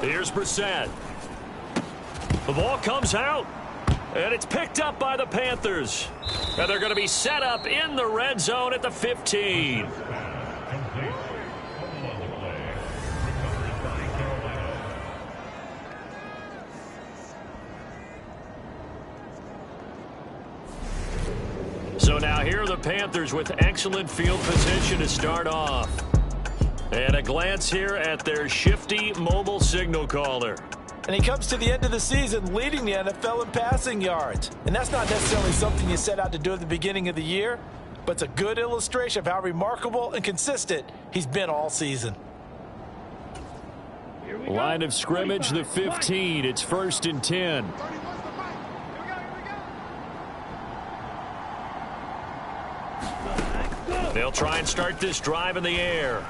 Here's Brissett. The ball comes out, and it's picked up by the Panthers. And they're going to be set up in the red zone at the 15. So now here are the Panthers with excellent field position to start off. And a glance here at their shifty mobile signal caller. And he comes to the end of the season leading the NFL in passing yards. And that's not necessarily something you set out to do at the beginning of the year, but it's a good illustration of how remarkable and consistent he's been all season. Line of scrimmage, the 15. It's 1st and 10. They'll try and start this drive in the air.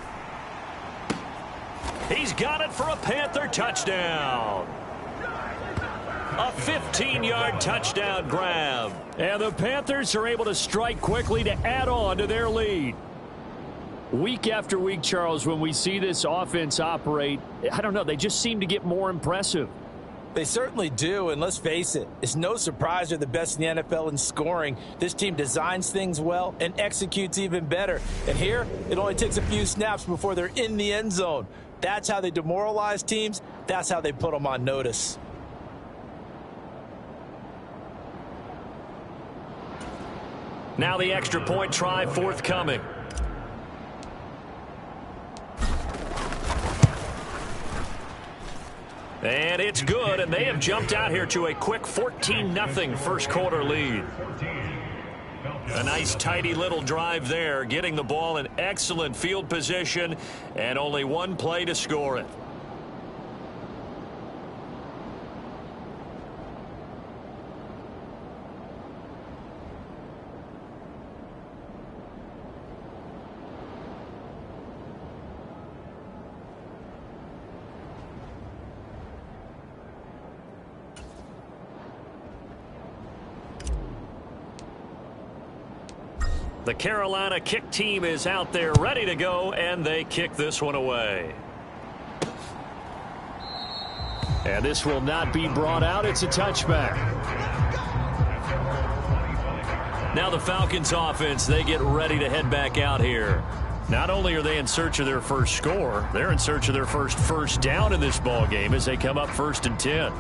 He's got it for a Panther touchdown. A 15-yard touchdown grab. And the Panthers are able to strike quickly to add on to their lead. Week after week, Charles, when we see this offense operate, I don't know, they just seem to get more impressive. They certainly do, and let's face it, it's no surprise they're the best in the NFL in scoring. This team designs things well and executes even better. And here, it only takes a few snaps before they're in the end zone. That's how they demoralize teams. That's how they put them on notice. Now the extra point try forthcoming. And it's good, and they have jumped out here to a quick 14-0 first quarter lead. A nice tidy little drive there, getting the ball in excellent field position, and only one play to score it. The Carolina kick team is out there ready to go, and they kick this one away. And this will not be brought out. It's a touchback. Now the Falcons offense, they get ready to head back out here. Not only are they in search of their first score, they're in search of their first down in this ball game as they come up 1st and 10.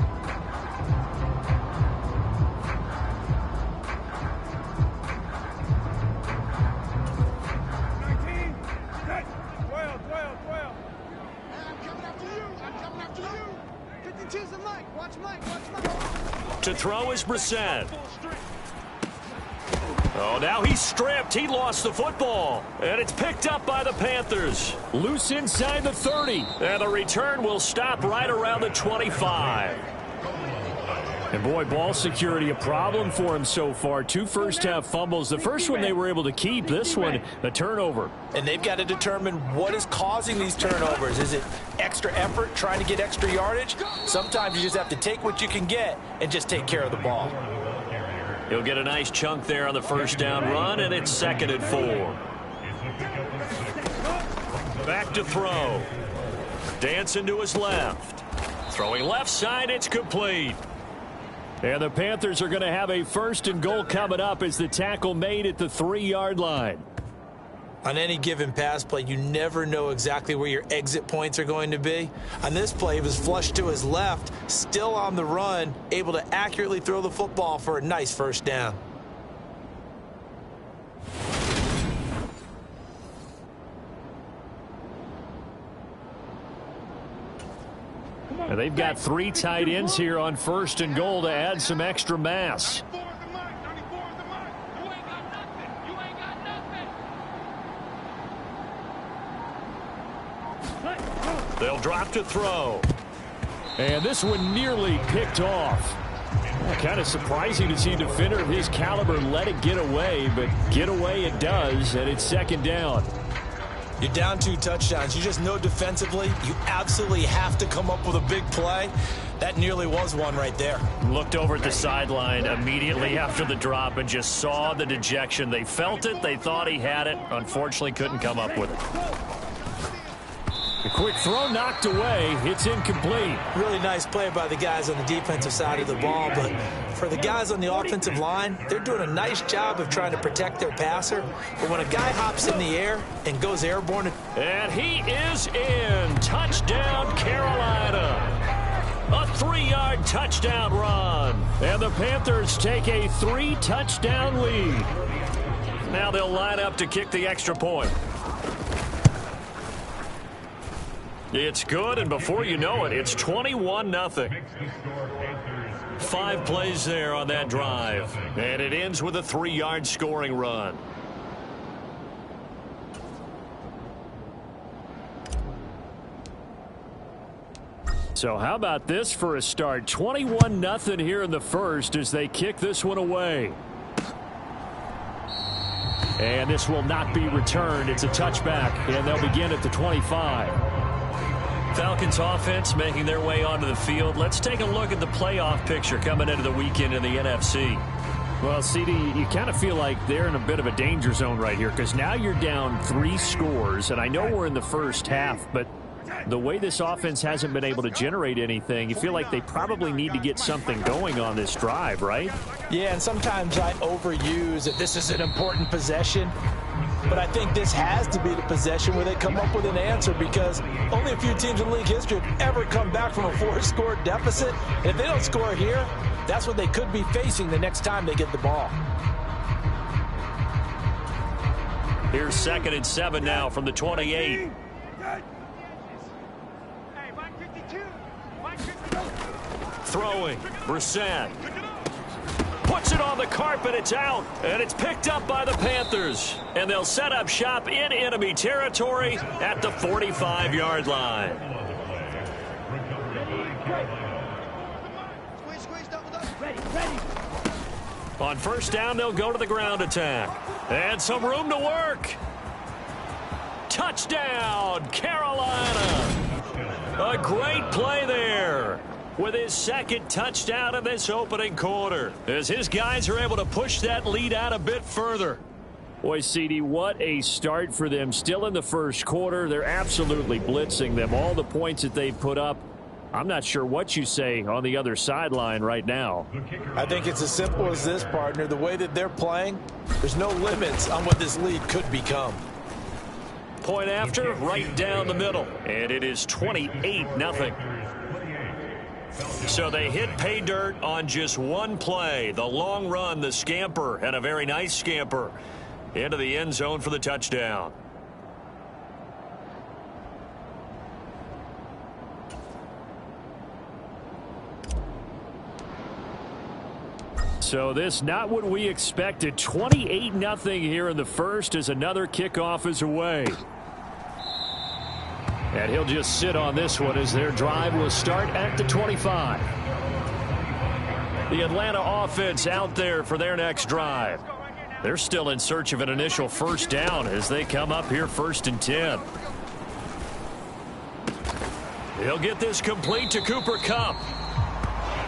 To throw is Brissett. Oh, now he's stripped. He lost the football. And it's picked up by the Panthers. Loose inside the 30. And the return will stop right around the 25. And boy, ball security a problem for him so far. 2 first-half fumbles. The first one they were able to keep. This one, a turnover. And they've got to determine what is causing these turnovers. Is it extra effort, trying to get extra yardage? Sometimes you just have to take what you can get and just take care of the ball. He'll get a nice chunk there on the first down run, and it's 2nd and 4. Back to throw. Dancing to his left. Throwing left side, it's complete. And the Panthers are going to have a 1st and goal coming up as the tackle made at the 3-yard line. On any given pass play, you never know exactly where your exit points are going to be. On this play, he was flushed to his left, still on the run, able to accurately throw the football for a nice first down. And they've got 3 tight ends here on 1st and goal to add some extra mass. They'll drop to throw. And this one nearly picked off. Kind of surprising to see a defender of his caliber let it get away, but get away it does, and it's 2nd down. You're down 2 touchdowns. You just know defensively you absolutely have to come up with a big play. That nearly was one right there. Looked over at the sideline immediately after the drop and just saw the dejection. They felt it. They thought he had it. Unfortunately, couldn't come up with it. A quick throw knocked away. It's incomplete. Really nice play by the guys on the defensive side of the ball, but for the guys on the offensive line, they're doing a nice job of trying to protect their passer. But when a guy hops in the air and goes airborne... And he is in. Touchdown, Carolina. A 3-yard touchdown run. And the Panthers take a 3-touchdown lead. Now they'll line up to kick the extra point. It's good, and before you know it, it's 21-0. 5 plays there on that drive. And it ends with a 3-yard scoring run. So how about this for a start? 21-0 here in the first as they kick this one away. And this will not be returned. It's a touchback, and they'll begin at the 25. Falcons offense making their way onto the field. Let's take a look at the playoff picture coming into the weekend in the NFC. Well, CD, you kind of feel like they're in a bit of a danger zone right here because now you're down 3 scores, and I know we're in the first half, but the way this offense hasn't been able to generate anything, you feel like they probably need to get something going on this drive, right? Yeah, and sometimes I overuse that this is an important possession. But I think this has to be the possession where they come up with an answer because only a few teams in league history have ever come back from a 4-score deficit. And if they don't score here, that's what they could be facing the next time they get the ball. Here's 2nd and 7 now from the 28. Throwing, Brissett. Puts it on the carpet, it's out, and it's picked up by the Panthers. And they'll set up shop in enemy territory at the 45-yard line. On first down, they'll go to the ground attack. And some room to work. Touchdown, Carolina. A great play there. With his 2nd touchdown in this opening quarter, as his guys are able to push that lead out a bit further. Boy, CD, what a start for them. Still in the first quarter. They're absolutely blitzing them. All the points that they've put up, I'm not sure what you say on the other sideline right now. I think it's as simple as this, partner. The way that they're playing, there's no limits on what this lead could become. Point after, right down the middle. And it is 28-0. So they hit pay dirt on just one play. The long run, the scamper, and a very nice scamper into the end zone for the touchdown. So this not what we expected. 28-0 here in the first as another kickoff is away. And he'll just sit on this one as their drive will start at the 25. The Atlanta offense out there for their next drive. They're still in search of an initial first down as they come up here 1st and 10. He'll get this complete to Cooper Kupp.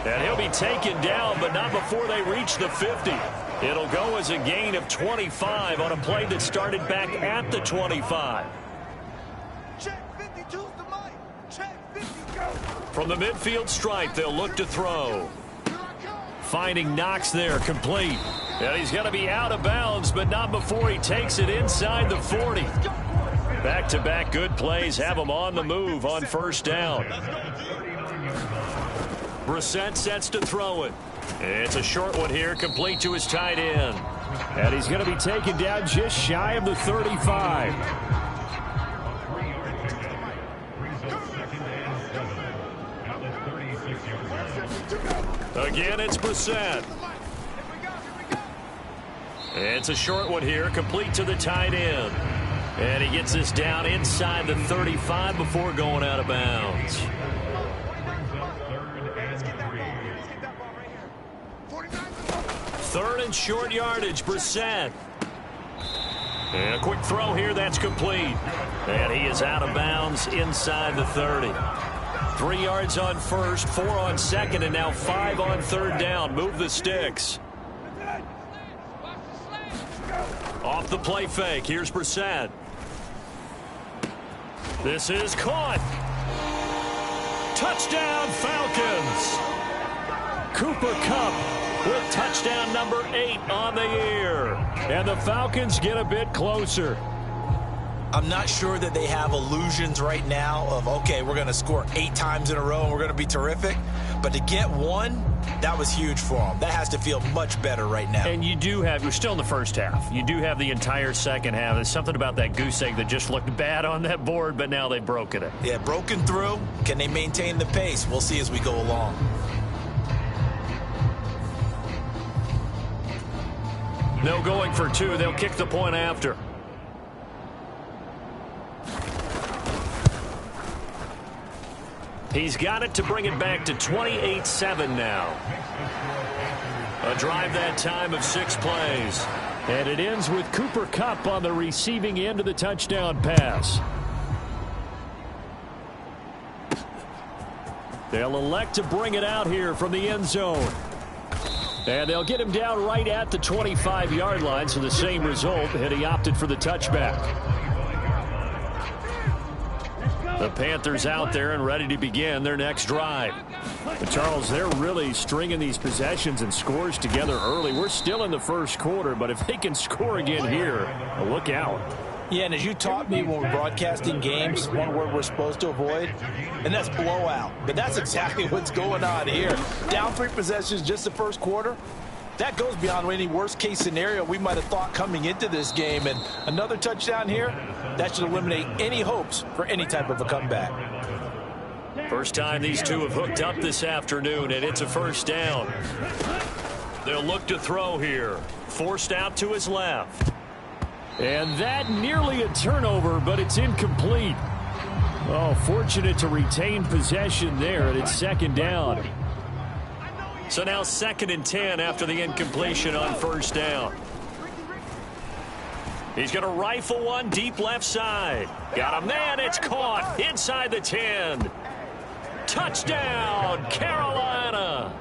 And he'll be taken down, but not before they reach the 50. It'll go as a gain of 25 on a play that started back at the 25. From the midfield stripe, they'll look to throw. Finding Knox there, complete. And he's going to be out of bounds, but not before he takes it inside the 40. Back-to-back good plays have him on the move on first down. Brissett sets to throw it. It's a short one here, complete to his tight end. And he's going to be taken down just shy of the 35. Again, it's Brissett. It's a short one here, complete to the tight end. And he gets this down inside the 35 before going out of bounds. Third and short yardage, Brissett. And a quick throw here, that's complete. And he is out of bounds inside the 30. 3 yards on first, 4 on second, and now 5 on third down. Move the sticks. Off the play fake, here's Brissett. This is caught. Touchdown, Falcons. Cooper Kupp with touchdown number 8 on the year. And the Falcons get a bit closer. I'm not sure that they have illusions right now of, okay, we're going to score 8 times in a row and we're going to be terrific. But to get one, that was huge for them. That has to feel much better right now. And you're still in the first half. You do have the entire second half. There's something about that goose egg that just looked bad on that board, but now they've broken it. Yeah, broken through. Can they maintain the pace? We'll see as we go along. No going for 2. They'll kick the point after. He's got it to bring it back to 28-7 now. A drive that time of 6 plays. And it ends with Cooper Kupp on the receiving end of the touchdown pass. They'll elect to bring it out here from the end zone. And they'll get him down right at the 25-yard line, so the same result, and he opted for the touchback. The Panthers out there and ready to begin their next drive. But Charles, they're really stringing these possessions and scores together early. We're still in the first quarter, but if they can score again here, look out. Yeah, and as you taught me when we're broadcasting games, one word we're supposed to avoid, and that's blowout. But that's exactly what's going on here. Down 3 possessions just the first quarter. That goes beyond any worst-case scenario we might have thought coming into this game. And another touchdown here, that should eliminate any hopes for any type of a comeback. First time these two have hooked up this afternoon, and it's a first down. They'll look to throw here. Forced out to his left. And that nearly a turnover, but it's incomplete. Oh, fortunate to retain possession there, and it's second down. So now 2nd and 10 after the incompletion on first down. He's going to rifle one deep left side. Got a man, it's caught inside the 10. Touchdown, Carolina.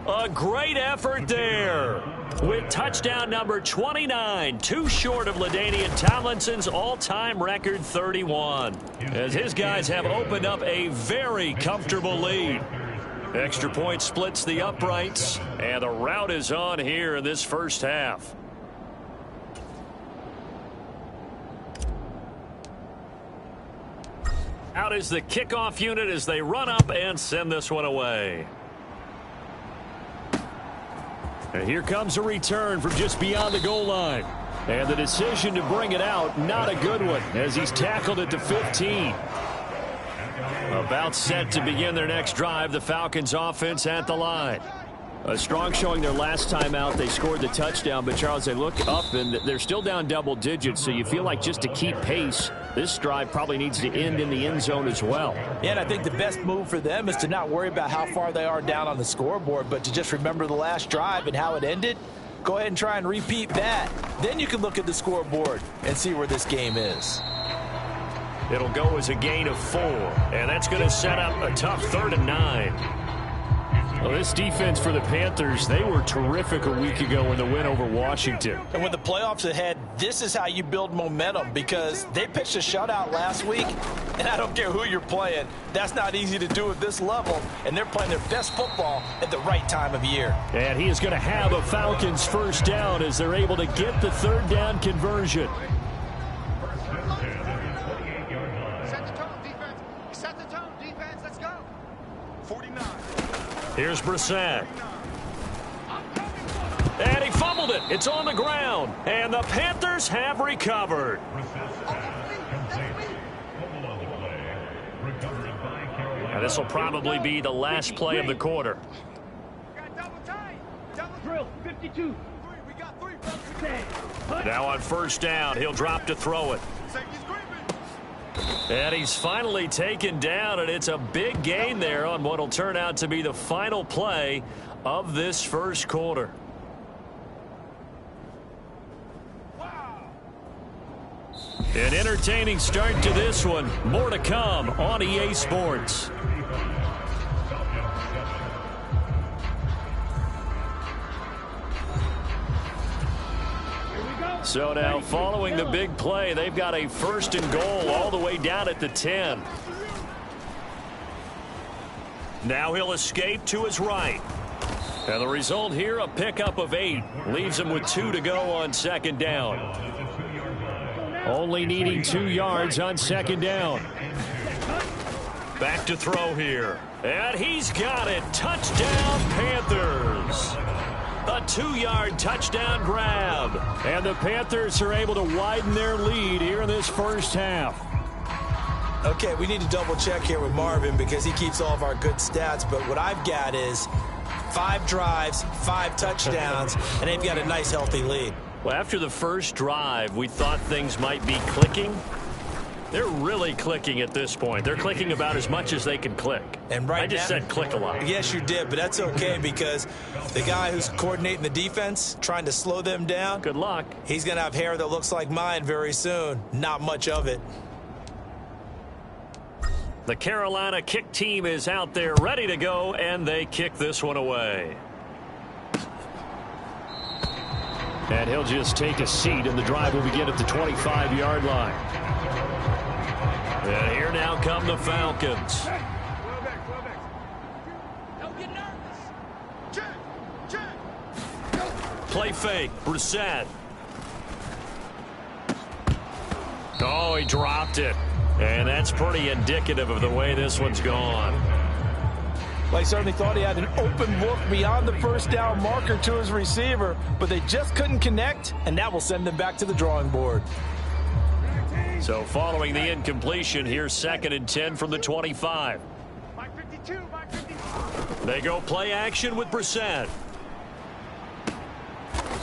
A great effort there with touchdown number 29, too short of LaDainian Tomlinson's all-time record 31, as his guys have opened up a very comfortable lead. Extra point splits the uprights, and the route is on here in this first half. Out is the kickoff unit as they run up and send this one away. And here comes a return from just beyond the goal line. And the decision to bring it out, not a good one, as he's tackled at the 15. About set to begin their next drive, the Falcons offense at the line. A strong showing their last time out. They scored the touchdown, but Charles, they look up and they're still down double digits, so you feel like just to keep pace, this drive probably needs to end in the end zone as well. Yeah, and I think the best move for them is to not worry about how far they are down on the scoreboard, but to just remember the last drive and how it ended. Go ahead and try and repeat that. Then you can look at the scoreboard and see where this game is. It'll go as a gain of 4, and that's going to set up a tough 3rd and 9. Well, this defense for the Panthers, they were terrific a week ago in the win over Washington. And with the playoffs ahead, this is how you build momentum, because they pitched a shutout last week, and I don't care who you're playing. That's not easy to do at this level, and they're playing their best football at the right time of year. And he is going to have a Falcons first down as they're able to get the 3rd down conversion. Here's Brissett. And he fumbled it. It's on the ground. And the Panthers have recovered. And this will probably be the last play of the quarter. Now on first down, he'll drop to throw it. And he's finally taken down, and it's a big gain there on what will turn out to be the final play of this first quarter. An entertaining start to this one. More to come on EA Sports. So now following the big play, they've got a 1st and goal all the way down at the 10. Now he'll escape to his right. And the result here, a pickup of 8. Leaves him with 2 to go on 2nd down. Only needing 2 yards on 2nd down. Back to throw here. And he's got it. Touchdown, Panthers. A 2-yard touchdown grab. And the Panthers are able to widen their lead here in this first half. Okay, we need to double check here with Marvin because he keeps all of our good stats. But what I've got is 5 drives, 5 touchdowns, and they've got a nice, healthy lead. Well, after the first drive, we thought things might be clicking. They're really clicking at this point. They're clicking about as much as they can click. And right I just said click a lot. Yes, you did, but that's okay because the guy who's coordinating the defense, trying to slow them down. Good luck. He's going to have hair that looks like mine very soon. Not much of it. The Carolina kick team is out there ready to go, and they kick this one away. And he'll just take a seat, and the drive will begin at the 25-yard line. And here now come the Falcons. Don't get nervous. Play fake. Brissett. Oh, he dropped it. And that's pretty indicative of the way this one's gone. Well, he certainly thought he had an open look beyond the first down marker to his receiver, but they just couldn't connect, and that will send them back to the drawing board. So following the incompletion, here's 2nd and 10 from the 25. They go play action with Brissett.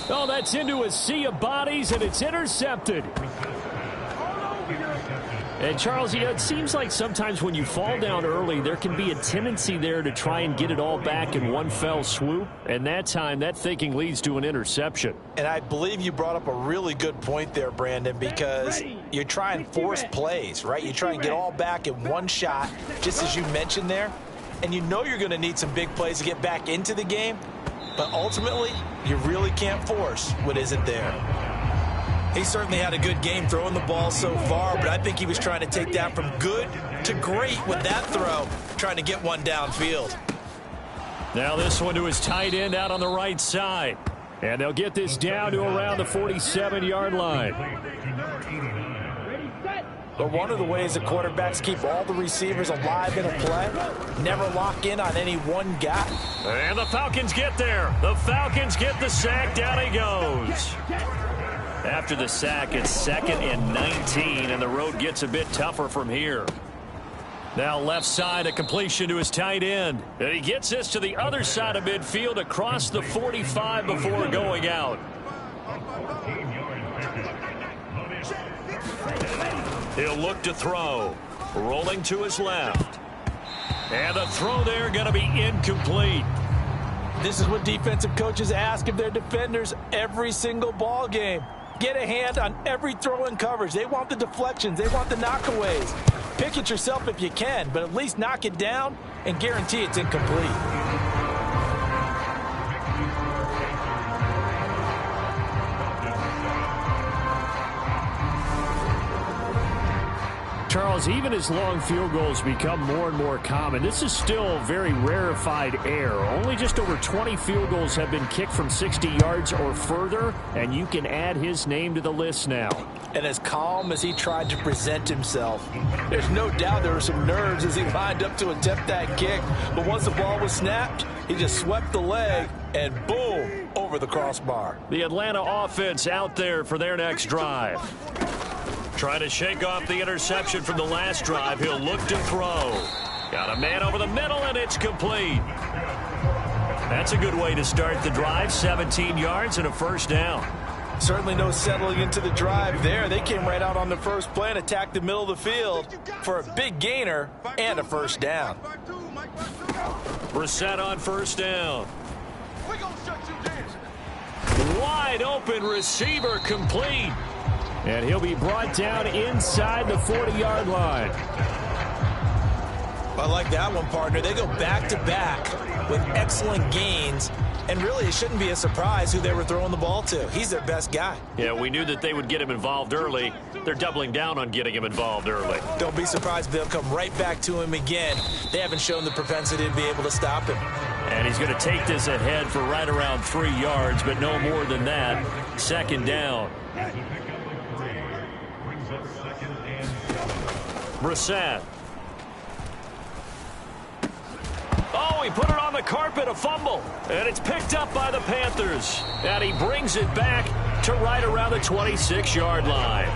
Oh, that's into a sea of bodies, and it's intercepted. And, Charles, it seems like sometimes when you fall down early, there can be a tendency there to try and get it all back in one fell swoop. And that time, that thinking leads to an interception. And I believe you brought up a really good point there, Brandon, because you try and force plays, right? You try and get all back in one shot, just as you mentioned there. And you know you're going to need some big plays to get back into the game. But ultimately, you really can't force what isn't there. He certainly had a good game throwing the ball so far, but I think he was trying to take that from good to great with that throw, trying to get one downfield. Now this one to his tight end out on the right side. And they'll get this down to around the 47-yard line. But one of the ways the quarterbacks keep all the receivers alive in a play, never lock in on any one guy. And the Falcons get there. The Falcons get the sack. Down he goes. After the sack, it's 2nd and 19, and the road gets a bit tougher from here. Now left side, a completion to his tight end. And he gets this to the other side of midfield across the 45 before going out. He'll look to throw. Rolling to his left. And the throw there going to be incomplete. This is what defensive coaches ask of their defenders every single ball game. Get a hand on every throw in coverage. They want the deflections. They want the knockaways. Pick it yourself if you can, but at least knock it down and guarantee it's incomplete. Charles, even as long field goals become more and more common, this is still very rarefied air. Only just over 20 field goals have been kicked from 60 yards or further, and you can add his name to the list now. And as calm as he tried to present himself, there's no doubt there were some nerves as he lined up to attempt that kick. But once the ball was snapped, he just swept the leg and boom, over the crossbar. The Atlanta offense out there for their next drive. Trying to shake off the interception from the last drive. He'll look to throw. Got a man over the middle, and it's complete. That's a good way to start the drive. 17 yards and a 1st down. Certainly no settling into the drive there. They came right out on the first play and attacked the middle of the field for a big gainer and a 1st down. Brissett on 1st down. Wide open receiver complete. And he'll be brought down inside the 40-yard line. I like that one, partner. They go back-to-back with excellent gains, and really it shouldn't be a surprise who they were throwing the ball to. He's their best guy. Yeah, we knew that they would get him involved early. They're doubling down on getting him involved early. Don't be surprised if they'll come right back to him again. They haven't shown the propensity to be able to stop him. And he's going to take this ahead for right around 3 yards, but no more than that. Second down. Brissett. Oh, he put it on the carpet, a fumble. And it's picked up by the Panthers. And he brings it back to right around the 26-yard line.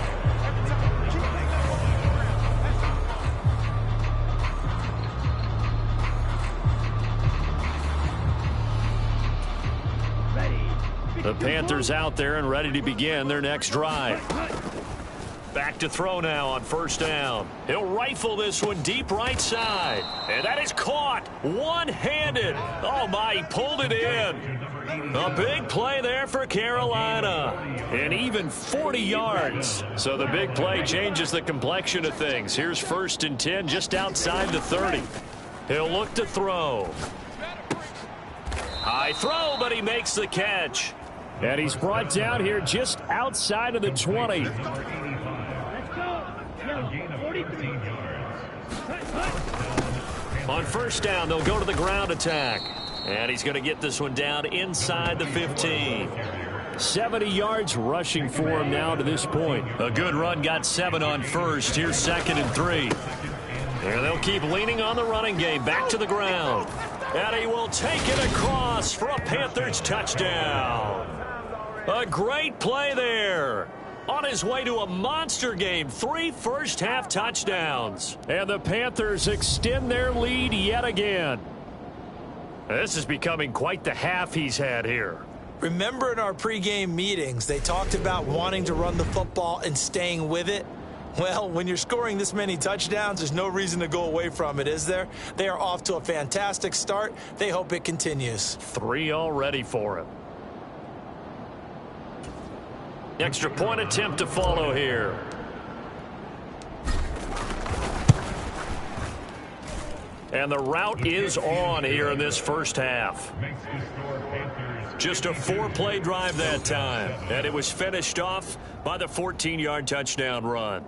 The Panthers out there and ready to begin their next drive. Back to throw now on first down. He'll rifle this one deep right side. And that is caught one-handed. Oh, my, he pulled it in. A big play there for Carolina. And even 40 yards. So the big play changes the complexion of things. Here's 1st and 10 just outside the 30. He'll look to throw. High throw, but he makes the catch. And he's brought down here just outside of the 20. On first down, they'll go to the ground attack. And he's going to get this one down inside the 15. 70 yards rushing for him now to this point. A good run, got 7 on first. Here's 2nd and 3. And they'll keep leaning on the running game. Back to the ground. And he will take it across for a Panthers touchdown. A great play there. On his way to a monster game, 3 first-half touchdowns. And the Panthers extend their lead yet again. This is becoming quite the half he's had here. Remember in our pregame meetings, they talked about wanting to run the football and staying with it? Well, when you're scoring this many touchdowns, there's no reason to go away from it, is there? They are off to a fantastic start. They hope it continues. 3 already for him. Extra point attempt to follow here. And the route is on here in this first half. Just a 4-play drive that time. And it was finished off by the 14-yard touchdown run.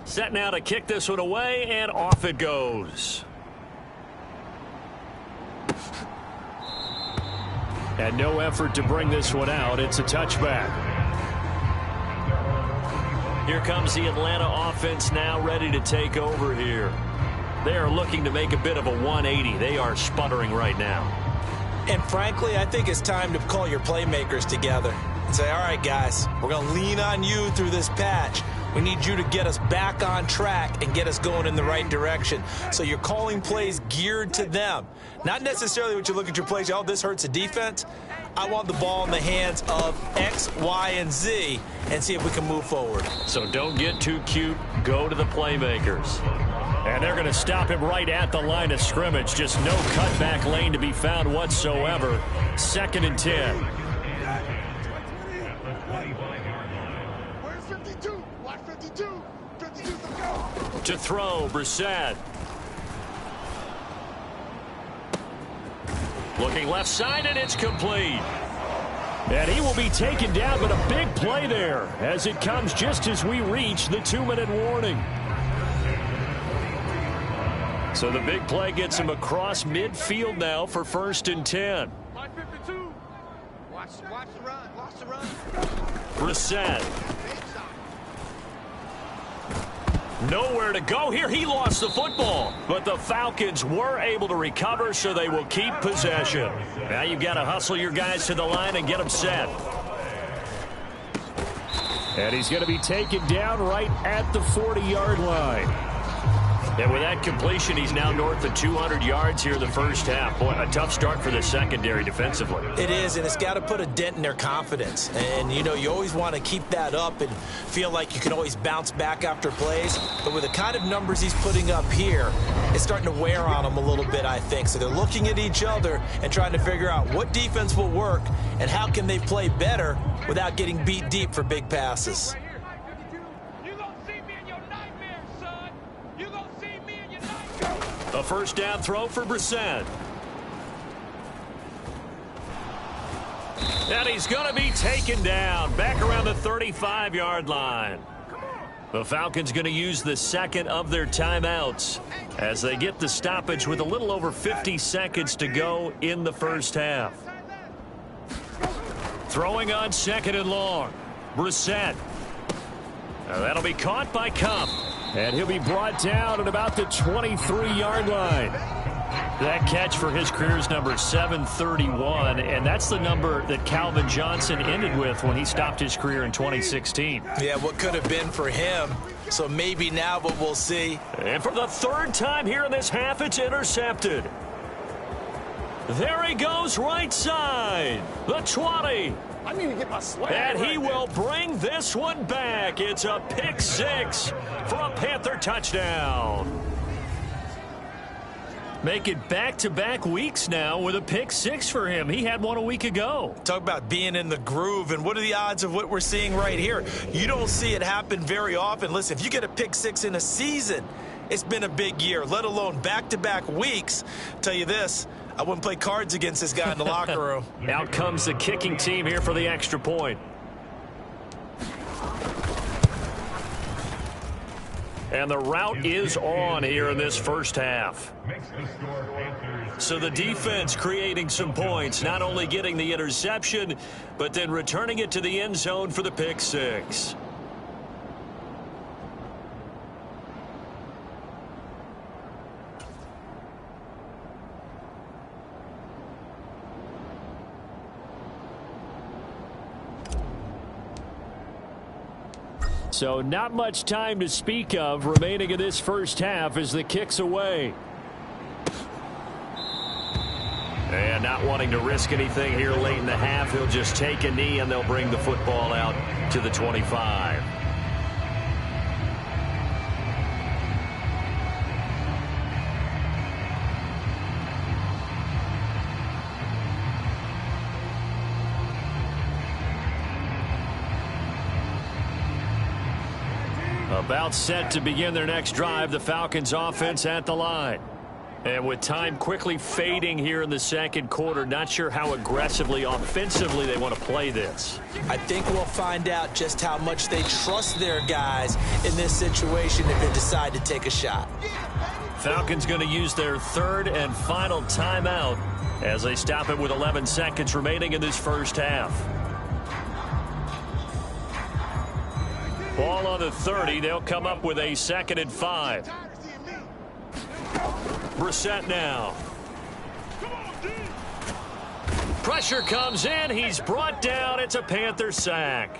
Set now to kick this one away, and off it goes. And no effort to bring this one out. It's a touchback. Here comes the Atlanta offense now ready to take over here. They are looking to make a bit of a 180. They are sputtering right now. And frankly, I think it's time to call your playmakers together and say, all right, guys, we're going to lean on you through this patch. We need you to get us back on track and get us going in the right direction. So you're calling plays geared to them. Not necessarily what you look at your plays, oh, this hurts the defense. I want the ball in the hands of X, Y, and Z and see if we can move forward. So don't get too cute. Go to the playmakers. And they're going to stop him right at the line of scrimmage. Just no cutback lane to be found whatsoever. 2nd and 10. To throw, Brissett. Looking left side, and it's complete. And he will be taken down, but a big play there as it comes just as we reach the 2-minute warning. So the big play gets him across midfield now for 1st and 10. Watch the run. Watch the run. Brissett. Nowhere to go here. He lost the football. But the Falcons were able to recover, so they will keep possession. Now you've got to hustle your guys to the line and get them set. And he's going to be taken down right at the 40-yard line. And with that completion, he's now north of 200 yards here in the first half. Boy, a tough start for the secondary defensively. It is, and it's got to put a dent in their confidence. And, you know, you always want to keep that up and feel like you can always bounce back after plays. But with the kind of numbers he's putting up here, it's starting to wear on them a little bit, I think. So they're looking at each other and trying to figure out what defense will work and how can they play better without getting beat deep for big passes. A first down throw for Brissett. And he's going to be taken down back around the 35-yard line. The Falcons going to use the second of their timeouts as they get the stoppage with a little over 50 seconds to go in the first half. Throwing on second and long. Brissett. That'll be caught by Cup. And he'll be brought down at about the 23-yard line. That catch for his career's number 731, and that's the number that Calvin Johnson ended with when he stopped his career in 2016. Yeah, what could have been for him. So maybe now what we'll see. And for the third time here in this half, it's intercepted. There he goes right side. The 20. I need to get my swag. And he will bring this one back. It's a pick six for a Panther touchdown. Make it back-to-back weeks now with a pick six for him. He had one a week ago. Talk about being in the groove, and what are the odds of what we're seeing right here? You don't see it happen very often. Listen, if you get a pick six in a season, it's been a big year, let alone back-to-back weeks. Tell you this, I wouldn't play cards against this guy in the locker room. Out comes the kicking team here for the extra point. And the route is on here in this first half. So the defense creating some points, not only getting the interception, but then returning it to the end zone for the pick six. So not much time to speak of remaining in this first half as the kick's away. And not wanting to risk anything here late in the half, he'll just take a knee and they'll bring the football out to the 25. About set to begin their next drive, the Falcons offense at the line. And with time quickly fading here in the second quarter, not sure how aggressively, offensively they want to play this. I think we'll find out just how much they trust their guys in this situation if they decide to take a shot. Falcons going to use their third and final timeout as they stop it with 11 seconds remaining in this first half. Ball on the 30. They'll come up with a 2nd and 5. Brissett now. Pressure comes in. He's brought down. It's a Panther sack.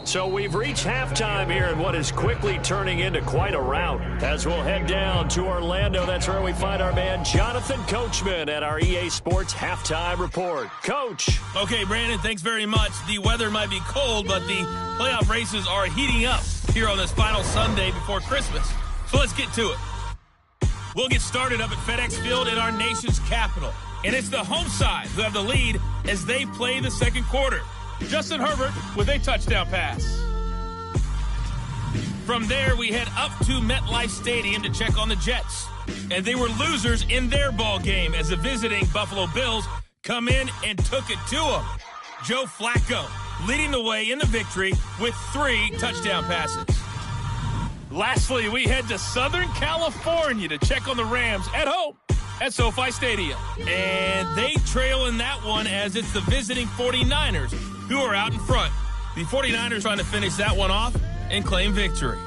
So we've reached halftime here in what is quickly turning into quite a rout. As we'll head down to Orlando, that's where we find our man Jonathan Coachman at our EA Sports Halftime Report. Coach. Okay, Brandon, thanks very much. The weather might be cold, but the playoff races are heating up here on this final Sunday before Christmas. So let's get to it. We'll get started up at FedEx Field in our nation's capital. And it's the home side who have the lead as they play the second quarter. Justin Herbert with a touchdown pass. From there, we head up to MetLife Stadium to check on the Jets. And they were losers in their ball game as the visiting Buffalo Bills come in and took it to them. Joe Flacco leading the way in the victory with 3 touchdown passes. Lastly, we head to Southern California to check on the Rams at home at SoFi Stadium. And they trail in that one as it's the visiting 49ers who are out in front. The 49ers trying to finish that one off and claim victory.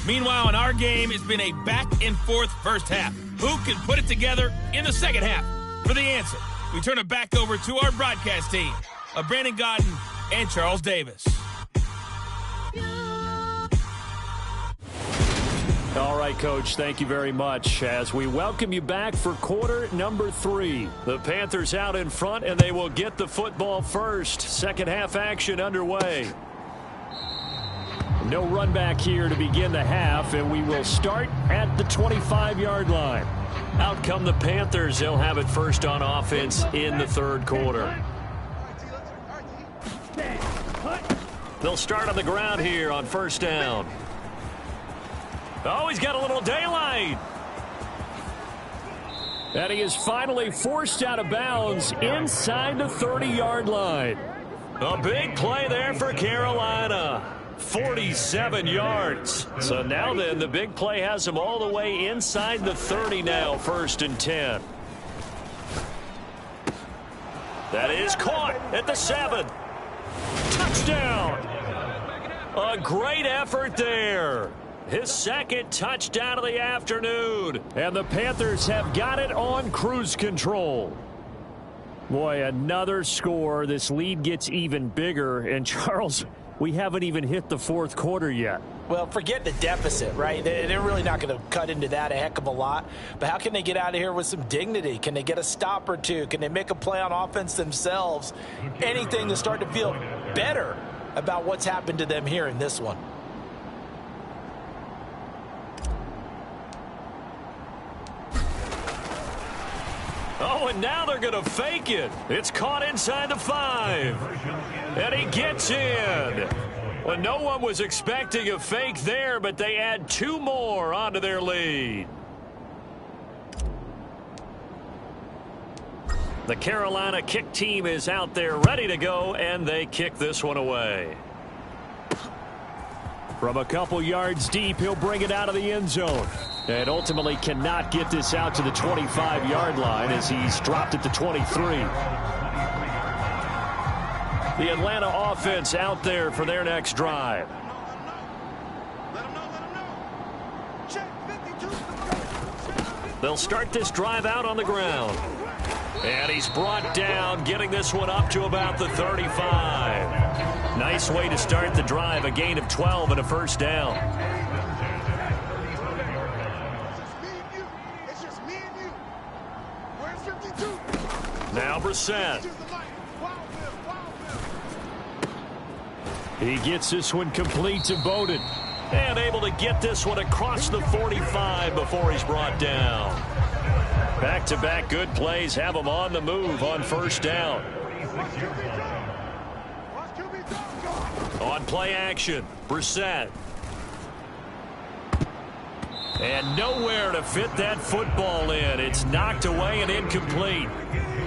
Meanwhile, in our game, it's been a back-and-forth first half. Who can put it together in the second half? For the answer, we turn it back over to our broadcast team of Brandon Godden and Charles Davis. All right, Coach, thank you very much. As we welcome you back for quarter number 3. The Panthers out in front, and they will get the football first. Second half action underway. No run back here to begin the half, and we will start at the 25-yard line. Out come the Panthers. They'll have it first on offense in the third quarter. They'll start on the ground here on first down. Oh, he's got a little daylight. And he is finally forced out of bounds inside the 30-yard line. A big play there for Carolina. 47 yards. So now then, the big play has him all the way inside the 30 now, 1st and 10. That is caught at the 7. Touchdown. A great effort there. His second touchdown of the afternoon. And the Panthers have got it on cruise control. Boy, another score. This lead gets even bigger. And Charles, we haven't even hit the fourth quarter yet. Well, forget the deficit, right? They're really not going to cut into that a heck of a lot. But how can they get out of here with some dignity? Can they get a stop or two? Can they make a play on offense themselves? Anything to start to feel better about what's happened to them here in this one. Oh, and now they're going to fake it. It's caught inside the 5. And he gets in. Well, no one was expecting a fake there, but they add 2 more onto their lead. The Carolina kick team is out there ready to go, and they kick this one away. From a couple yards deep, he'll bring it out of the end zone. And ultimately cannot get this out to the 25-yard line as he's dropped at the 23. The Atlanta offense out there for their next drive. They'll start this drive out on the ground. And he's brought down, getting this one up to about the 35. Nice way to start the drive, a gain of 12 and a first down. Now Brissett. He gets this one complete to Bowden. And able to get this one across the 45 before he's brought down. Back-to-back good plays have him on the move on first down. On play action, Brissett. And nowhere to fit that football in. It's knocked away and incomplete.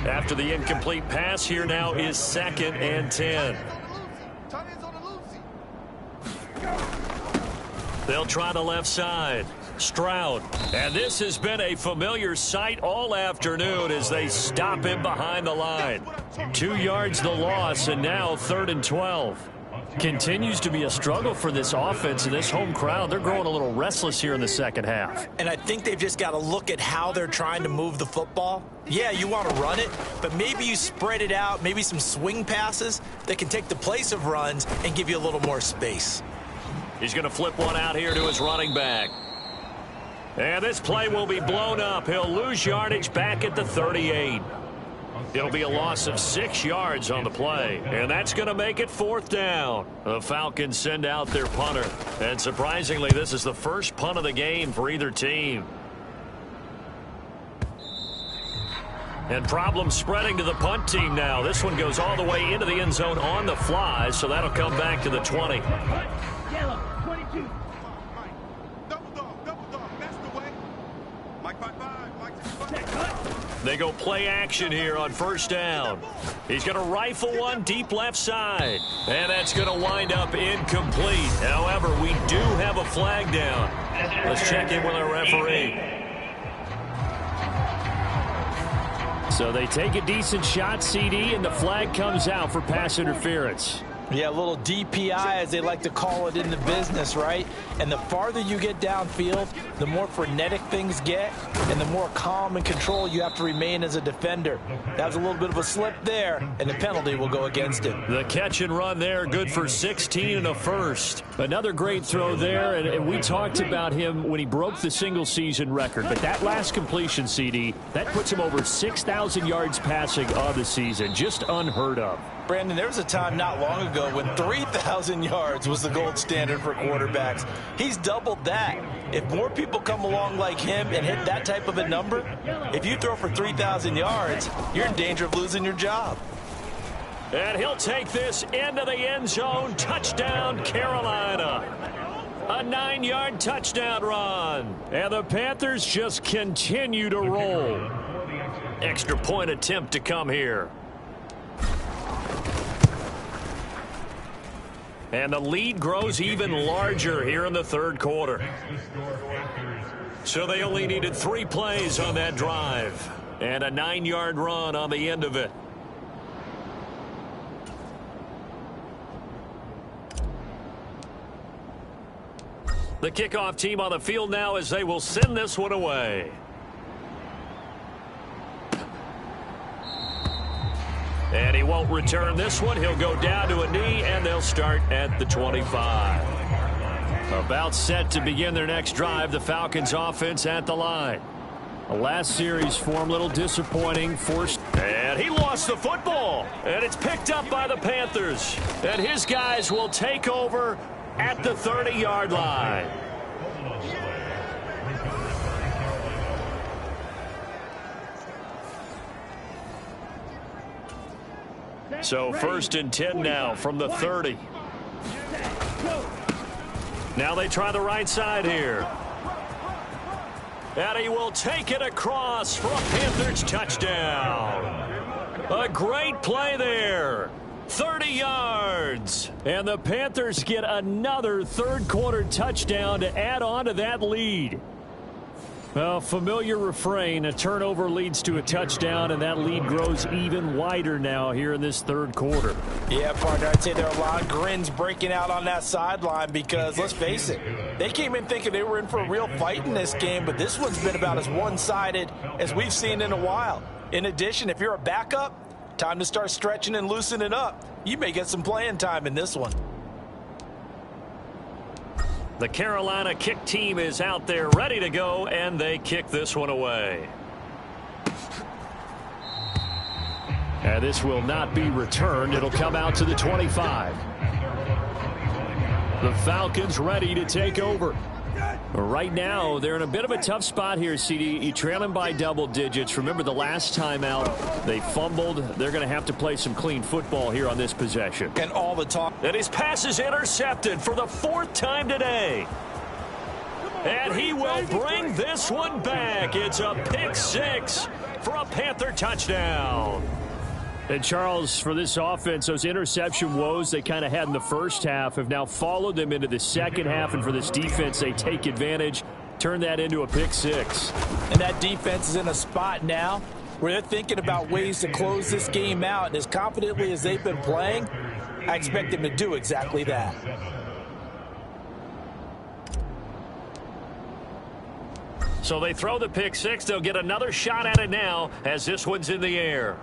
After the incomplete pass, here now is 2nd and 10. They'll try the left side. Stroud. And this has been a familiar sight all afternoon as they stop him behind the line. 2 yards the loss, and now 3rd and 12. Continues to be a struggle for this offense and this home crowd. They're growing a little restless here in the second half. And I think they've just got to look at how they're trying to move the football. Yeah, you want to run it, but maybe you spread it out, maybe some swing passes that can take the place of runs and give you a little more space. He's going to flip one out here to his running back. And this play will be blown up. He'll lose yardage back at the 38. It'll be a loss of 6 yards on the play. And that's going to make it 4th down. The Falcons send out their punter. And surprisingly, this is the first punt of the game for either team. And problems spreading to the punt team now. This one goes all the way into the end zone on the fly, so that'll come back to the 20. Yellow, 22. Double dog, that's the way. Mike 5-5, Mike 6-5. They go play action here on first down. He's going to rifle one deep left side. And that's going to wind up incomplete. However, we do have a flag down. Let's check in with our referee. So they take a decent shot, CD, and the flag comes out for pass interference. Yeah, a little DPI, as they like to call it in the business, right? And the farther you get downfield, the more frenetic things get, and the more calm and control you have to remain as a defender. That was a little bit of a slip there, and the penalty will go against him. The catch and run there, good for 16 and a first. Another great throw there, and we talked about him when he broke the single-season record. But that last completion, CD, that puts him over 6,000 yards passing on the season. Just unheard of. Brandon, there was a time not long ago when 3,000 yards was the gold standard for quarterbacks. He's doubled that. If more people come along like him and hit that type of a number, if you throw for 3,000 yards, you're in danger of losing your job. And he'll take this into the end zone. Touchdown, Carolina. A 9-yard touchdown run. And the Panthers just continue to roll. Extra point attempt to come here. And the lead grows even larger here in the third quarter. So they only needed 3 plays on that drive. And a 9-yard run on the end of it. The kickoff team on the field now as they will send this one away. And he won't return this one. He'll go down to a knee, and they'll start at the 25. About set to begin their next drive. The Falcons offense at the line. The last series form, little disappointing. And he lost the football. And it's picked up by the Panthers. And his guys will take over at the 30-yard line. So 1st and 10 now from the 30. Now they try the right side here. And he will take it across for a Panthers touchdown. A great play there. 30 yards. And the Panthers get another third quarter touchdown to add on to that lead. Well, familiar refrain, a turnover leads to a touchdown, and that lead grows even wider now here in this third quarter. Yeah, partner, I'd say there are a lot of grins breaking out on that sideline because, let's face it, they came in thinking they were in for a real fight in this game, but this one's been about as one-sided as we've seen in a while. In addition, if you're a backup, time to start stretching and loosening up. You may get some playing time in this one. The Carolina kick team is out there ready to go, and they kick this one away. And this will not be returned. It'll come out to the 25. The Falcons ready to take over. Right now, they're in a bit of a tough spot here, CD. You trail them by double digits. Remember the last time out, they fumbled. They're going to have to play some clean football here on this possession. And all the talk. And his pass is intercepted for the 4th time today. And he will bring this one back. It's a pick 6 for a Panther touchdown. And, Charles, for this offense, those interception woes they kind of had in the first half have now followed them into the second half. And for this defense, they take advantage, turn that into a pick 6. And that defense is in a spot now where they're thinking about ways to close this game out. And as confidently as they've been playing, I expect them to do exactly that. So they throw the pick 6. They'll get another shot at it now as this one's in the air.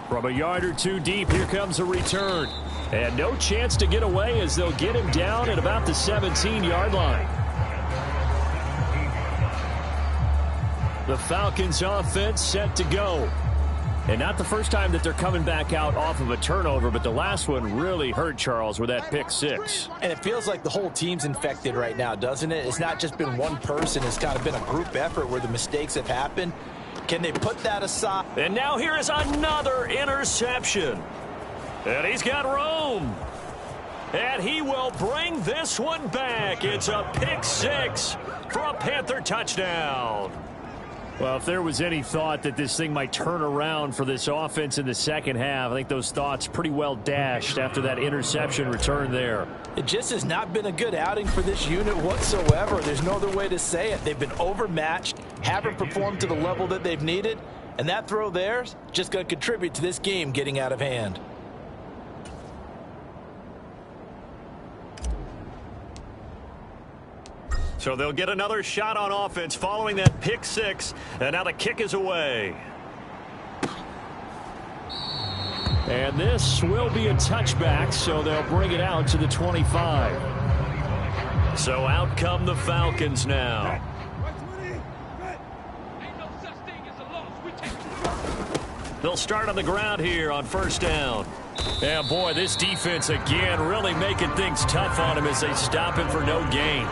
From a yard or two deep, here comes a return. And no chance to get away as they'll get him down at about the 17-yard line. The Falcons offense set to go. And not the first time that they're coming back out off of a turnover, but the last one really hurt, Charles, with that pick 6. And it feels like the whole team's infected right now, doesn't it? It's not just been one person. It's kind of been a group effort where the mistakes have happened. Can they put that aside? And now here is another interception. And he's got room. And he will bring this one back. It's a pick 6 for a Panther touchdown. Well, if there was any thought that this thing might turn around for this offense in the second half, I think those thoughts pretty well dashed after that interception return there. It just has not been a good outing for this unit whatsoever. There's no other way to say it. They've been overmatched, haven't performed to the level that they've needed, and that throw there is just going to contribute to this game getting out of hand. So they'll get another shot on offense following that pick six. And now the kick is away. And this will be a touchback, so they'll bring it out to the 25. So out come the Falcons now. They'll start on the ground here on first down. And boy, this defense again really making things tough on him as they stop him for no gain.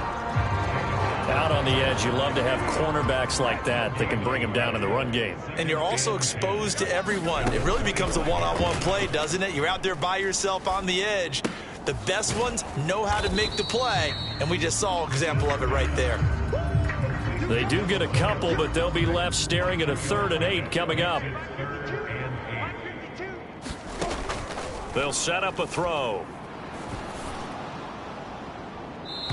Out on the edge, you love to have cornerbacks like that can bring him down in the run game. And you're also exposed to everyone. It really becomes a one-on-one play, doesn't it? You're out there by yourself on the edge. The best ones know how to make the play, and we just saw an example of it right there. They do get a couple, but they'll be left staring at a 3rd and 8 coming up. They'll set up a throw.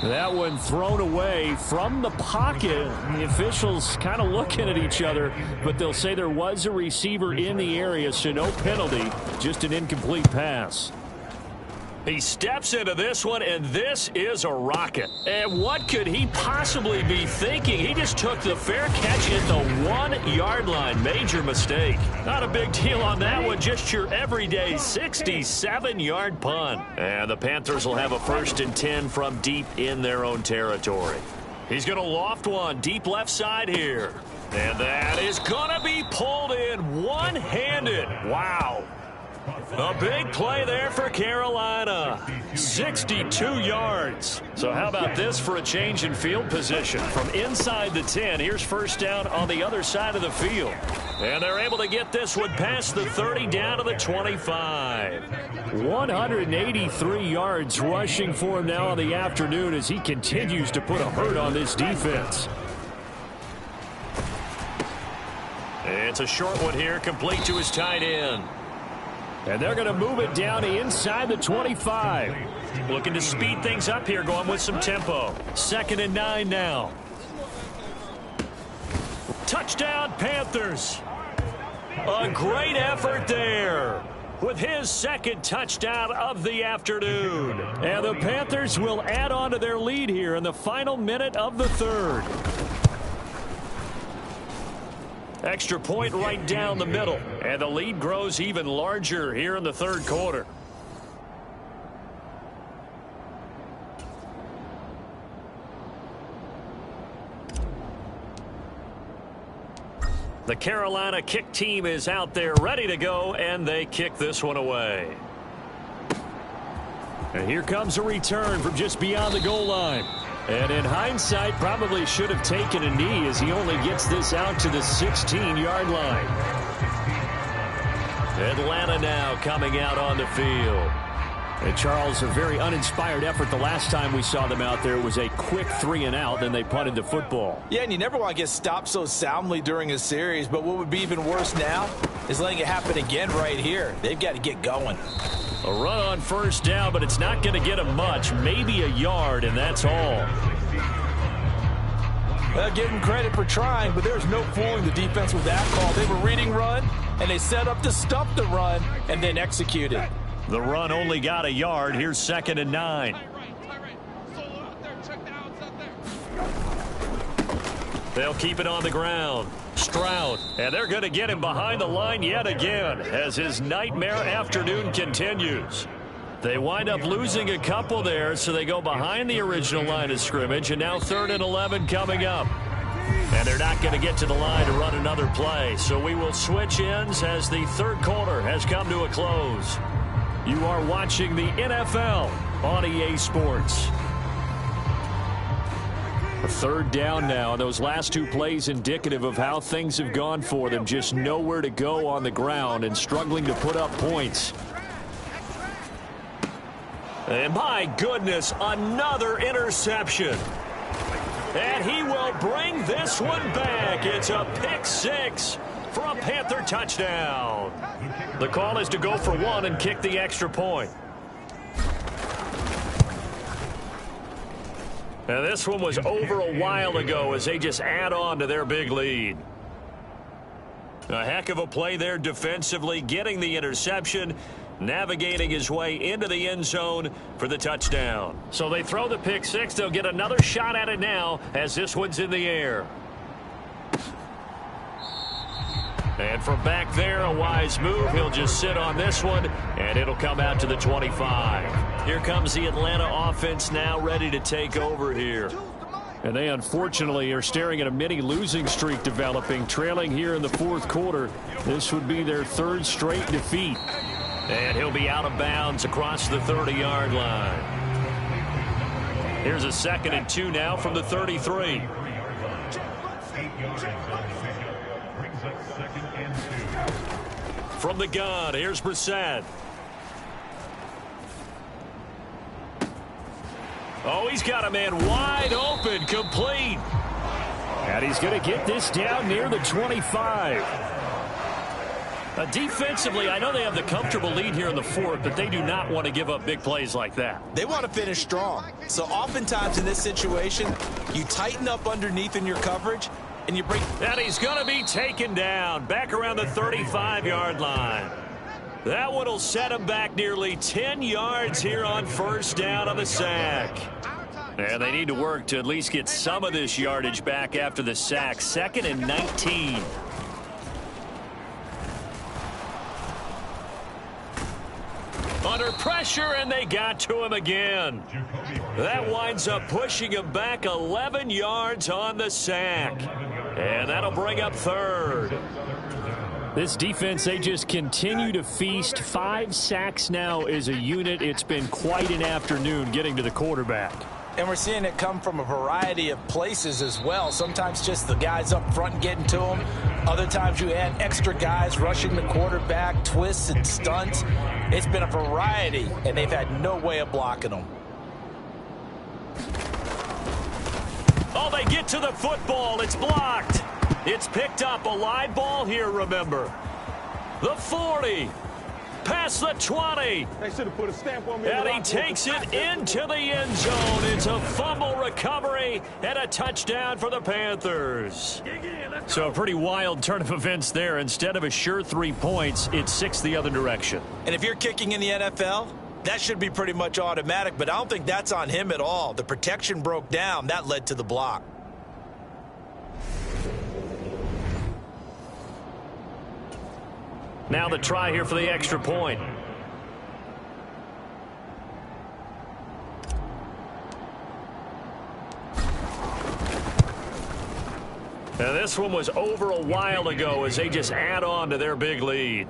That one thrown away from the pocket. The officials kind of looking at each other, but they'll say there was a receiver in the area, so no penalty, just an incomplete pass. He steps into this one, and this is a rocket. And what could he possibly be thinking? He just took the fair catch at the 1-yard line. Major mistake. Not a big deal on that one. Just your everyday 67-yard punt. And the Panthers will have a 1st and 10 from deep in their own territory. He's going to loft one deep left side here. And that is going to be pulled in one-handed. Wow. A big play there for Carolina. 62 yards. So how about this for a change in field position? From inside the 10, here's first down on the other side of the field. And they're able to get this one past the 30 down to the 25. 183 yards rushing for him now on the afternoon as he continues to put a hurt on this defense. It's a short one here, complete to his tight end. And they're going to move it down to inside the 25. Looking to speed things up here, going with some tempo. 2nd and 9 now. Touchdown, Panthers. A great effort there with his 2nd touchdown of the afternoon. And the Panthers will add on to their lead here in the final minute of the 3rd. Extra point right down the middle. And the lead grows even larger here in the 3rd quarter. The Carolina kick team is out there ready to go, and they kick this one away. And here comes a return from just beyond the goal line. And in hindsight, probably should have taken a knee as he only gets this out to the 16-yard line. Atlanta now coming out on the field. And Charles, a very uninspired effort. The last time we saw them out there was a quick 3-and-out, then they punted the football. Yeah, and you never want to get stopped so soundly during a series, but what would be even worse now is letting it happen again right here. They've got to get going. A run on first down, but it's not going to get him much. Maybe a yard, and that's all. Well, give them credit for trying, but there's no fooling the defense with that call. They were reading run, and they set up to stop the run, and then executed. The run only got a yard. Here's 2nd and 9. They'll keep it on the ground. Stroud, and they're going to get him behind the line yet again as his nightmare afternoon continues. They wind up losing a couple there, so they go behind the original line of scrimmage, and now 3rd and 11 coming up. And they're not going to get to the line to run another play, so we will switch ends as the 3rd quarter has come to a close. You are watching the NFL on EA Sports. A 3rd down now. Those last 2 plays indicative of how things have gone for them. Just nowhere to go on the ground and struggling to put up points. And my goodness, another interception. And he will bring this one back. It's a pick 6 for a Panther touchdown. The call is to go for 1 and kick the extra point. And this one was over a while ago as they just add on to their big lead. A heck of a play there defensively, getting the interception. navigating his way into the end zone for the touchdown. So they throw the pick six. They'll get another shot at it now as this one's in the air. And from back there, a wise move. He'll just sit on this one, and it'll come out to the 25. Here comes the Atlanta offense now ready to take over here. And they unfortunately are staring at a mini losing streak developing, trailing here in the fourth quarter. This would be their third straight defeat. And he'll be out of bounds across the 30-yard line. Here's a 2nd and 2 now from the 33. From the gun, here's Brissett. Oh, he's got a man wide open, complete. And he's going to get this down near the 25. Defensively, I know they have the comfortable lead here in the fourth, but they do not want to give up big plays like that. They want to finish strong. So oftentimes in this situation, you tighten up underneath in your coverage, and you bring... And he's going to be taken down back around the 35-yard line. That one will set him back nearly 10 yards here on first down on the sack. And they need to work to at least get some of this yardage back after the sack. 2nd and 19. Under pressure, and they got to him again. That winds up pushing him back 11 yards on the sack. And that'll bring up 3rd. This defense, they just continue to feast. 5 sacks now as a unit. It's been quite an afternoon getting to the quarterback. And we're seeing it come from a variety of places as well. Sometimes just the guys up front getting to him. Other times you add extra guys rushing the quarterback, twists and stunts. It's been a variety, and they've had no way of blocking them. Oh, they get to the football. It's blocked. It's picked up. A live ball here, remember. The 40. Past the 20. They should have put a stamp on me. And he takes it into the end zone. It's a fumble recovery and a touchdown for the Panthers. So a pretty wild turn of events there. Instead of a sure 3 points, it's 6 the other direction. And if you're kicking in the NFL, that should be pretty much automatic, but I don't think that's on him at all. The protection broke down. That led to the block. Now the try here for the extra point. Now this one was over a while ago as they just add on to their big lead.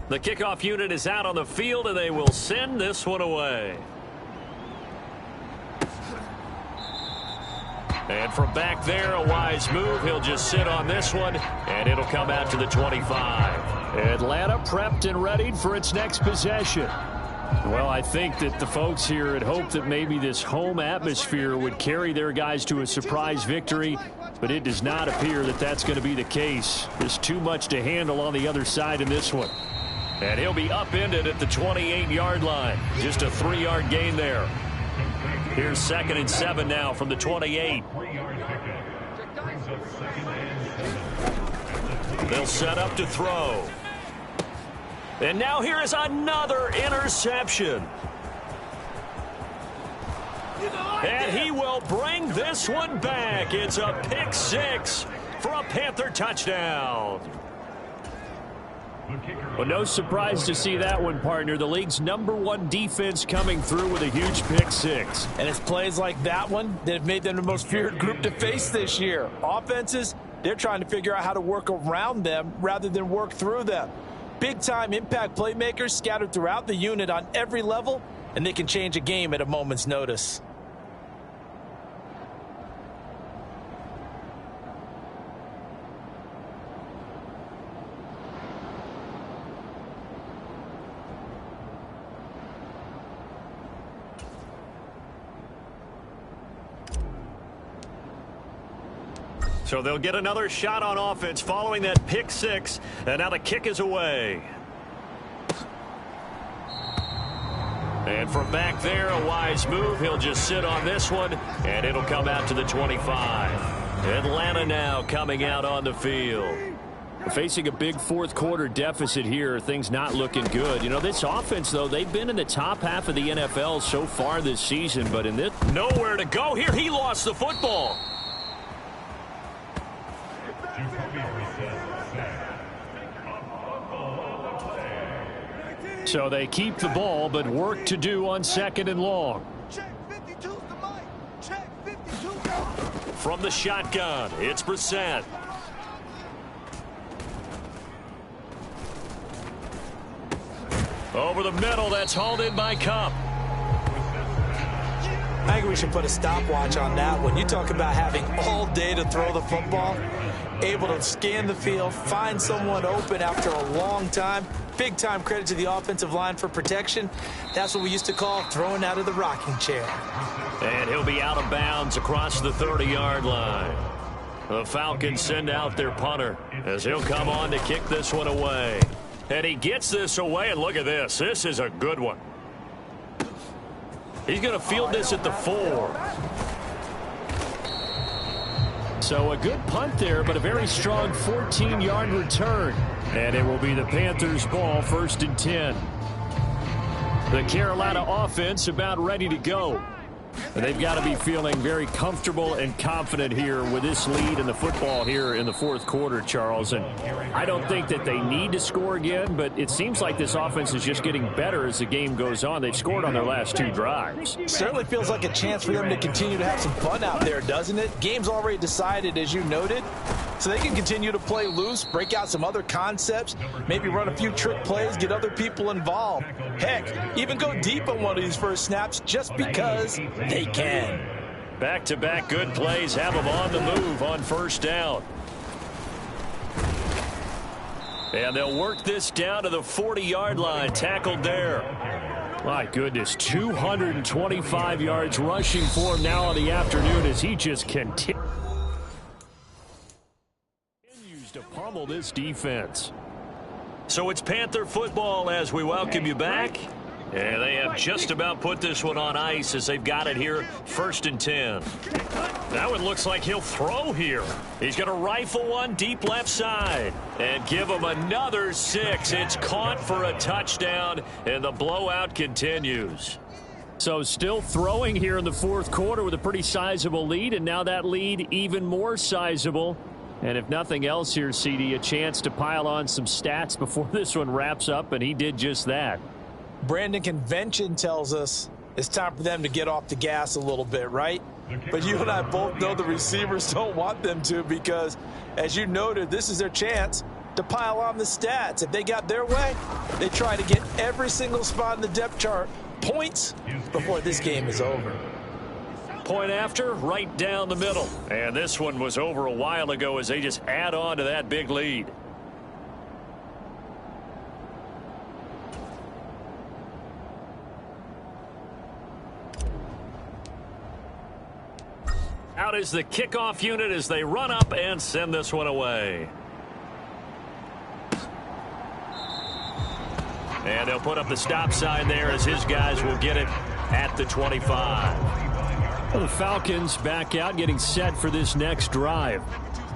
The kickoff unit is out on the field, and they will send this one away. And from back there, a wise move. He'll just sit on this one, and it'll come out to the 25. Atlanta prepped and readied for its next possession. Well, I think that the folks here had hoped that maybe this home atmosphere would carry their guys to a surprise victory, but it does not appear that that's going to be the case. There's too much to handle on the other side in this one. And he'll be upended at the 28-yard line. Just a 3-yard gain there. Here's 2nd and 7 now from the 28. They'll set up to throw. And now here is another interception. And he will bring this one back. It's a pick 6 for a Panther touchdown. Well, no surprise to see that one, partner. The league's #1 defense coming through with a huge pick 6. And it's plays like that one that have made them the most feared group to face this year. Offenses, they're trying to figure out how to work around them rather than work through them. Big-time impact playmakers scattered throughout the unit on every level, and they can change a game at a moment's notice. So they'll get another shot on offense following that pick six. And now the kick is away. And from back there, a wise move. He'll just sit on this one, and it'll come out to the 25. Atlanta now coming out on the field. Facing a big fourth quarter deficit here, things not looking good. You know, this offense, though, they've been in the top half of the NFL so far this season, but in this... Nowhere to go here. He lost the football. So they keep the ball, but work to do on 2nd and long. From the shotgun, it's Brissett. Over the middle, that's hauled in by Cup. I think we should put a stopwatch on that one. You talk about having all day to throw the football, able to scan the field, find someone open after a long time. Big time credit to the offensive line for protection. That's what we used to call throwing out of the rocking chair. And he'll be out of bounds across the 30-yard line. The Falcons send out their punter as he'll come on to kick this one away. And he gets this away, and look at this. This is a good one. He's going to field this at the 4. So a good punt there, but a very strong 14-yard return. And it will be the Panthers' ball, 1st and 10. The Carolina offense about ready to go. And they've got to be feeling very comfortable and confident here with this lead in the football here in the fourth quarter, Charles. And I don't think that they need to score again, but it seems like this offense is just getting better as the game goes on. They've scored on their last 2 drives. Certainly feels like a chance for them to continue to have some fun out there, doesn't it? Game's already decided, as you noted. So they can continue to play loose, break out some other concepts, maybe run a few trick plays, get other people involved. Heck, even go deep on one of these first snaps just because they can. Back-to-back good plays have them on the move on 1st down. And they'll work this down to the 40-yard line, tackled there. My goodness, 225 yards rushing for him now in the afternoon as he just continues to pummel this defense. So it's Panther football as we welcome you back. And they have just about put this one on ice as they've got it here, 1st and 10. That one looks like he'll throw here. He's going to rifle one deep left side and give him another 6. It's caught for a touchdown, and the blowout continues. So still throwing here in the fourth quarter with a pretty sizable lead, and now that lead even more sizable. And if nothing else here, CD, a chance to pile on some stats before this one wraps up, and he did just that. Brandon, convention tells us it's time for them to get off the gas a little bit, right? But you and I both know the receivers don't want them to because, as you noted, this is their chance to pile on the stats. If they got their way, they try to get every single spot in the depth chart points before this game is over. Point after, right down the middle. And this one was over a while ago as they just add on to that big lead. Out is the kickoff unit as they run up and send this one away. And they'll put up the stop sign there as his guys will get it at the 25. Well, the Falcons back out, getting set for this next drive.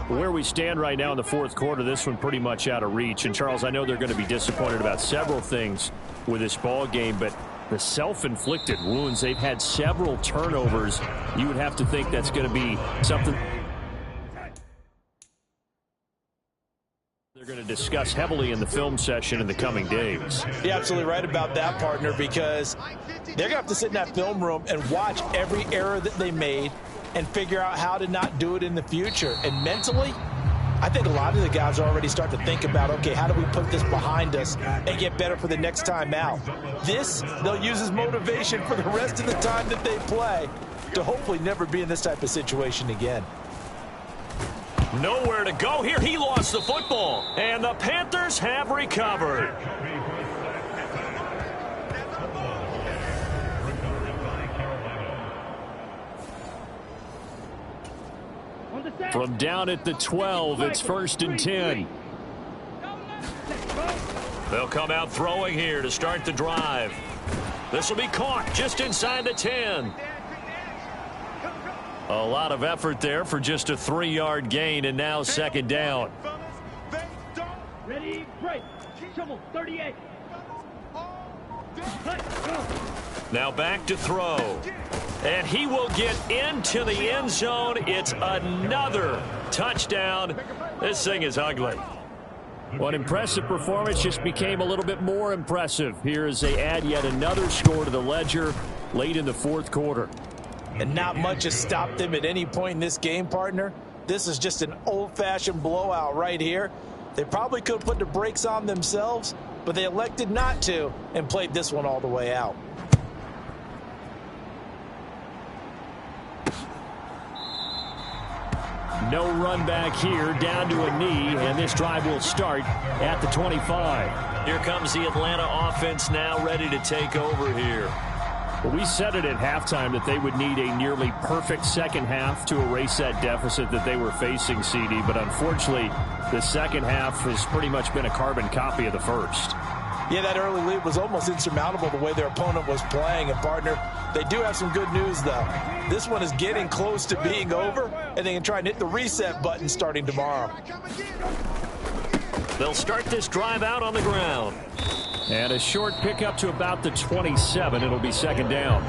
Where we stand right now in the fourth quarter, this one pretty much out of reach. And, Charles, I know they're going to be disappointed about several things with this ball game, but the self-inflicted wounds, they've had several turnovers. You would have to think that's going to be something they're going to discuss heavily in the film session in the coming days. You're absolutely right about that, partner, because they're going to have to sit in that film room and watch every error that they made and figure out how to not do it in the future. And mentally, I think a lot of the guys are already starting to think about, okay, how do we put this behind us and get better for the next time out? This, they'll use as motivation for the rest of the time that they play to hopefully never be in this type of situation again. Nowhere to go here. He lost the football. And the Panthers have recovered. From down at the 12, it's 1st and 10. They'll come out throwing here to start the drive. This will be caught just inside the 10. A lot of effort there for just a 3-yard gain, and now 2nd down. Ready, break. Shovel, 38. Now back to throw. And he will get into the end zone. It's another touchdown. This thing is ugly. One impressive performance just became a little bit more impressive here as they add yet another score to the ledger late in the 4th quarter. And not much has stopped them at any point in this game, partner. This is just an old-fashioned blowout right here. They probably could have put the brakes on themselves, but they elected not to and played this one all the way out. No run back here, down to a knee, and this drive will start at the 25. Here comes the Atlanta offense now ready to take over here. Well, we said it at halftime that they would need a nearly perfect second half to erase that deficit that they were facing, CD, but unfortunately, the second half has pretty much been a carbon copy of the first. Yeah, that early lead was almost insurmountable the way their opponent was playing. And, partner, they do have some good news, though. This one is getting close to being over, and they can try and hit the reset button starting tomorrow. They'll start this drive out on the ground. And a short pickup to about the 27. It'll be 2nd down.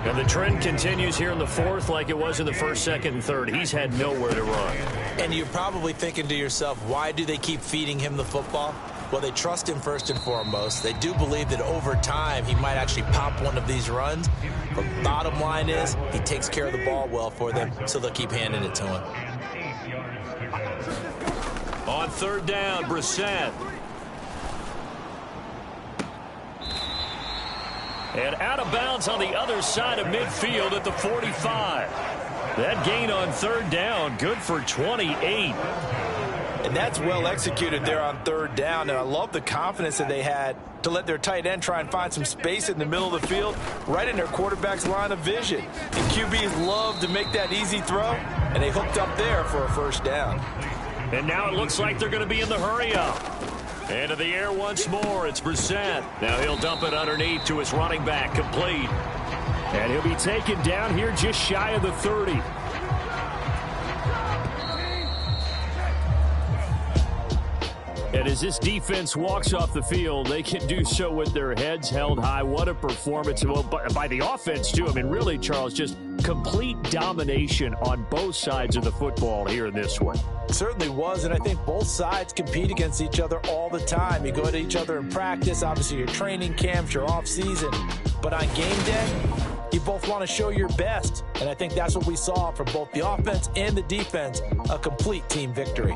And the trend continues here in the 4th like it was in the 1st, 2nd, and 3rd. He's had nowhere to run. And you're probably thinking to yourself, why do they keep feeding him the football? Well, they trust him first and foremost. They do believe that over time he might actually pop one of these runs. But bottom line is he takes care of the ball well for them, so they'll keep handing it to him. On 3rd down, Brissett. And out of bounds on the other side of midfield at the 45. That gain on 3rd down, good for 28. And that's well executed there on 3rd down. And I love the confidence that they had to let their tight end try and find some space in the middle of the field, right in their quarterback's line of vision. And QBs love to make that easy throw, and they hooked up there for a 1st down. And now it looks like they're going to be in the hurry-up. Into the air once more. It's Brissett. Now he'll dump it underneath to his running back. Complete. And he'll be taken down here just shy of the 30. And as this defense walks off the field, they can do so with their heads held high. What a performance by the offense, too. I mean, really, Charles, just complete domination on both sides of the football here in this one. It certainly was, and I think both sides compete against each other all the time. You go to each other in practice, obviously your training camps, your off-season. But on game day, you both want to show your best. And I think that's what we saw from both the offense and the defense, a complete team victory.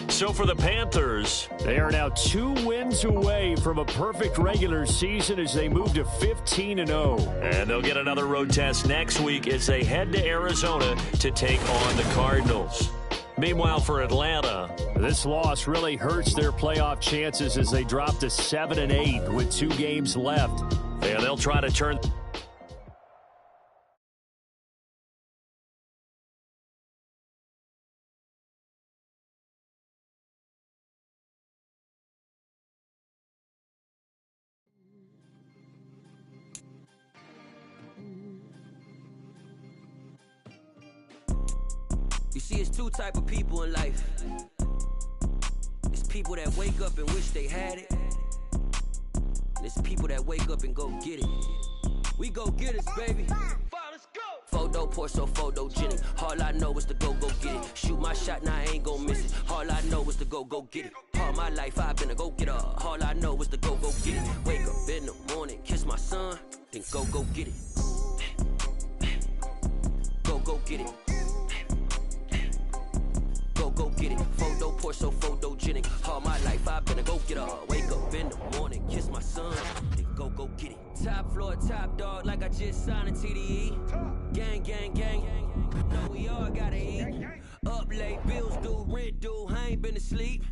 So for the Panthers, they are now 2 wins away from a perfect regular season as they move to 15-0. And they'll get another road test next week as they head to Arizona to take on the Cardinals. Meanwhile, for Atlanta, this loss really hurts their playoff chances as they drop to 7-8 with 2 games left. And they'll try to turn... You see, it's 2 type of people in life. It's people that wake up and wish they had it. And it's people that wake up and go get it. We go get it, baby. Let's go. Photo pour so photogenic. All I know is to go get it. Shoot my shot, now I ain't gon' miss it. All I know is to go get it. All my life I've been a go-getter. All I know is to go get it. Wake up in the morning, kiss my son, then go get it. Go get it. Go get it. Photo pour so photogenic. All my life I've been a go-getter. Wake up in the morning, kiss my son, then go get it. Top floor, top dog, like I just signed a TDE. Gang, gang, gang. Know we all gotta eat. Up late, bills due, rent due, I ain't been asleep.